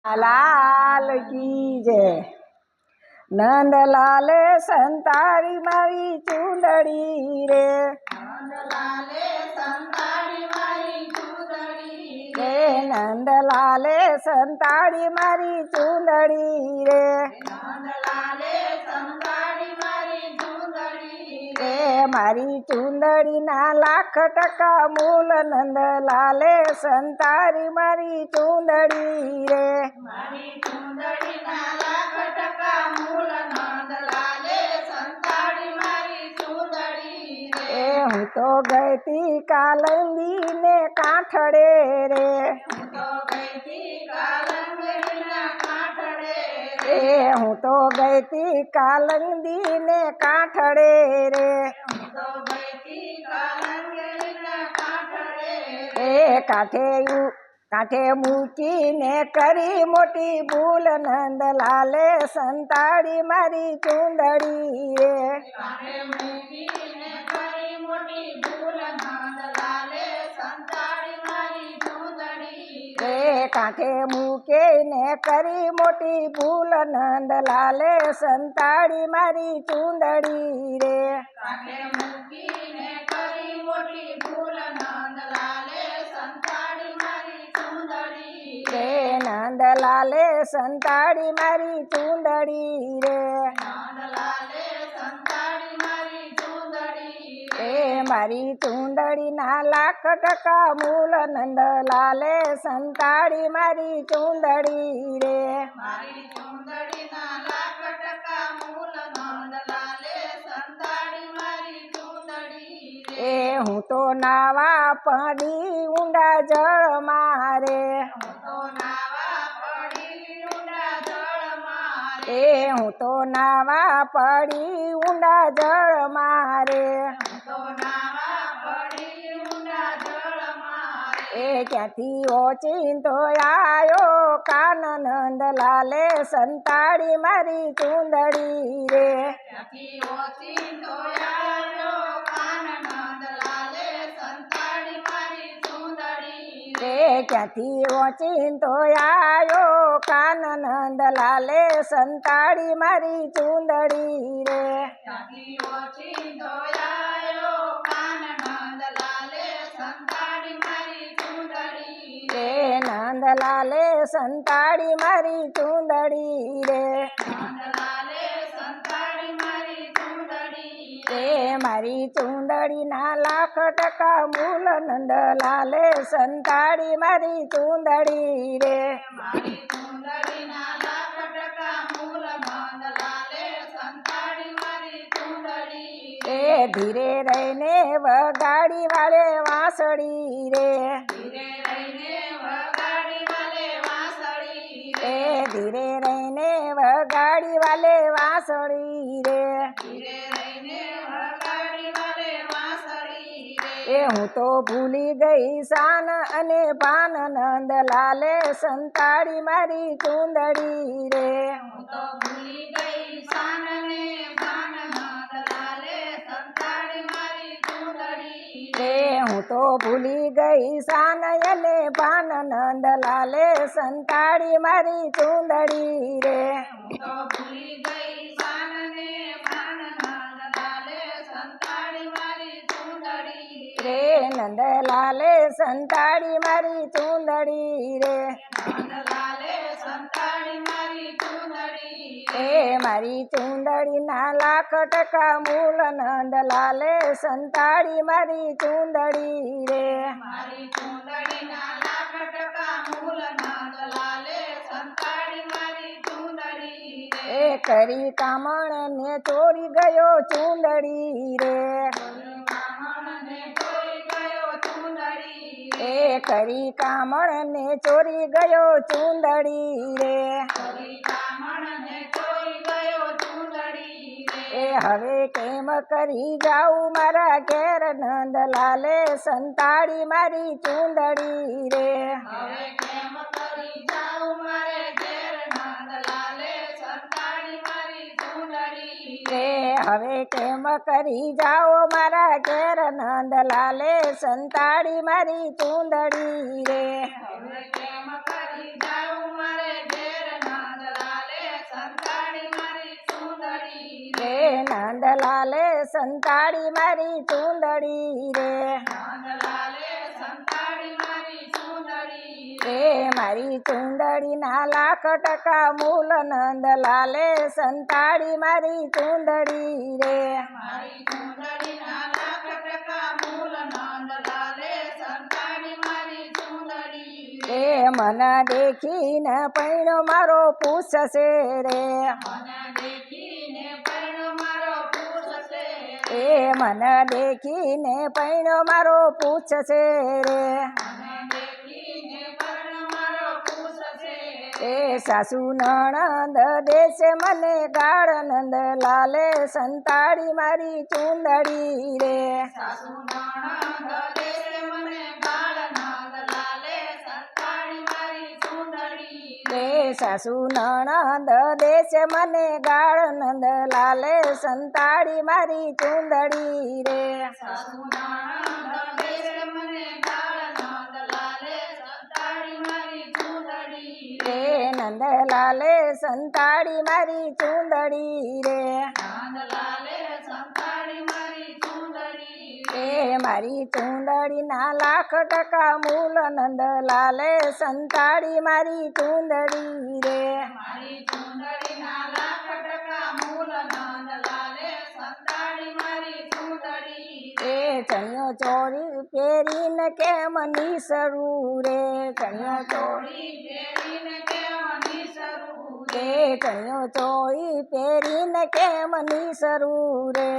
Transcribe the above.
लाल की जय। नंदलाल संताड़ी मारी चूंदड़ी रे, नंदलाल संताड़ी मारी चूंदड़ी रे, नंदलाल संताड़ी मारी चूंदड़ी रे, नंदलाल संताड़ी मारी चूंदड़ी रे, मारी चूंदड़ी ना लाख टका मूल नंदलाल संताड़ी मारी चूंदड़ी रे, मारी चूंदड़ी ना लाख टका मूल नंदलाल संताड़ी मारी चूंदड़ी रे, हूँ तो गई थी कालंदी ने काठड़े रे, હું તો ગઈ તી કાલંગડીના કાંઠડે રે, हूँ तो गई थी कालंदी ने काठड़े रे, હું તો ગઈ તી કાલંગડીના કાંઠડે રે, કાંઠે મૂકીને કરી મોટી ભૂલ નંદલાલે સંતાડી મારી ચૂંદડી રે, કાંઠે મૂકીને કરી મોટી ભૂલ નંદલાલે સંતાડી મારી ચૂંદડી રે, કાંઠે મૂકીને કરી મોટી ભૂલ નંદલાલે સંતાડી મારી ચૂંદડી રે, કાંઠે મૂકીને કરી મોટી ભૂલ નંદલાલે સંતાડી મારી ચૂંદડી રે, નંદલાલે સંતાડી મારી ચૂંદડી રે, નંદલાલે સંતાડી મારી ચૂંદડી રે, મારી ચૂંદડી ના લાખ ટકા મૂલ નંદલાલે સંતાડી મારી ચૂંદડી રે, મારી ચૂંદડીના લાખ ટકા મૂલ નંદલાલે સંતાડી મારી ચૂંદડી રે, હું તો નાવા પડી ઊંડા જળ મારે, હું તો નાવા પડી ઊંડા જળમાં રે, હું તો નાવા પડી ઊંડા જળ મારે, હું તો નાવા પડી ઊંડા જળમાં રે, ક્યાંથી ઓચિંતો આયો કાન નંદલાલે સંતાડી મારી ચૂંદડી રે, ત્યાંથી ઓચિંતો આવ્યો કાન નંદલાલે સંતાડી મારી ચૂંદડી રે, ક્યાંથી ઓચિંતો આયો કાન નંદલાલે સંતાડી મારી ચૂંદડી રે, ત્યાંથી ઓચિંતો આવ્યો કાન નંદલાલે સંતાડી મારી ચૂંદડી રે, નંદલાલે સંતાડી મારી ચૂંદડી રે, નંદલાલે સંતાડી મારી ચૂંદડી રે, મારી ચૂંદડી ના લાખ ટકા મૂલ નંદલાલે સંતાડી મારી ચૂંદડી રે, મારી ચૂંદડીના લાખ ટકા મૂલ નંદલાલે સંતાડી મારી ચૂંદડી રે, ધીરે રહીને વગાડી વાળે વાંસળી રે, ધીરે રહીને વગાડી વાલે વાંસળી રે, ધીરે રહીને વગાડી વાલે વાંસળી રે, ધીરે રહીને વગાડી વાલે વાંસળી રે, હું તો ભૂલી ગઈ શાન અને પાન નંદલાલે સંતાડી મારી ચૂંદડી રે, હું તો ભૂલી ગઈ શાન ને ભાન નંદલાલે સંતાડી મારી ચૂંદડી રે, હું તો ભૂલી ગઈ શાન અને પાન નંદલાલે સંતાડી મારી ચૂંદડી રે, હું તો ભૂલી ગઈ શાન ને ભાન નંદલાલે સંતાડી મારી ચૂંદડી રે, નંદલાલે સંતાડી મારી ચૂંદડી રે, નંદલાલે સંતાડી મારી ચૂંદડી રે, મારી ચૂંદડી ના લાખ ટકા મૂલ નંદલાલે સંતાડી મારી ચૂંદડી રે, મારી ચૂંદડીના લાખ ટકા મૂલ નંદલાલે સંતાડી મારી ચૂંદડી રે, કરી કામણ ને ચોરી ગયો ચૂંદડી રે, કામણને ચોરી ગયો ચૂંદડી રે, કરી કામણ ને ચોરી ગયો ચૂંદડી રે, ચોરી કામણને ચોરી ગયો ચૂંદડી રે, હવે કેમ કરી જાઉં મારા ઘેર નંદલાલે સંતાડી મારી ચૂંદડી રે, હવે કેમ કરી જાઉં મારે ઘેર નંદલાલે સંતાડી મારી ચૂંદડી રે, હવે કેમ કરી જાઓ મારા ઘેર નંદલાલે સંતાડી મારી ચૂંદડી રે, હવે કેમ કરી જાઉં મારે ઘેર નંદલાલે સંતાડી મારી ચૂંદડી રે નંદલાલે સંતાડી મારી ચૂંદડી રે મારી ચૂંદડીના લાખ ટકા મૂલ નંદલાલે સંતાડી મારી ચૂંદડી રે મારી ચૂંદડીના લાખ ટકા મૂલ નંદલાલે સંતાડી મારી ચૂંદડી રે મન દેખીને પૈણો મારો પૂછશે રે મને દેખીને પરણો મારો પૂછશે એ મન દેખીને પૈણો મારો પૂછશે રે મને દેખીને પરણો મારો પૂછશે એ સાસુ નણંદ દેશે મને ગાળ નંદ લાલે સંતાડી મારી ચૂંદડી રે સાસુ નણંદ દેશે મને ગાળ નંદલાલે સંતાડી મારી ચૂંદડી રે સાસુ નણંદ દેશે મને ગાળ નંદ લાલે સંતાડી મારી ચૂંદડી રે સાસુ નણંદ દેશે મને ગાળ નંદલાલે સંતાડી મારી ચૂંદડી રે નંદલાલે સંતાડી મારી ચૂંદડી રે નંદલાલે સંતાડી મારી ચૂંદડી એ મારી ચૂંદડીના લાખ ટકા મૂલ નંદલાલે સંતાડી મારી ચૂંદડી રે મારી ચૂંદડીના લાખ ટકા મૂલ નંદલાલે સંતાડી મારી ચૂંદડી એ ચણિયો ચોરી પહેરીને કેમ નીસરું રે ચણિયો ચોરી ચોરી પહેરીને કેમ નિસરું રે ચણિયો ચોરી પહેરીને કેમ નીસરું રે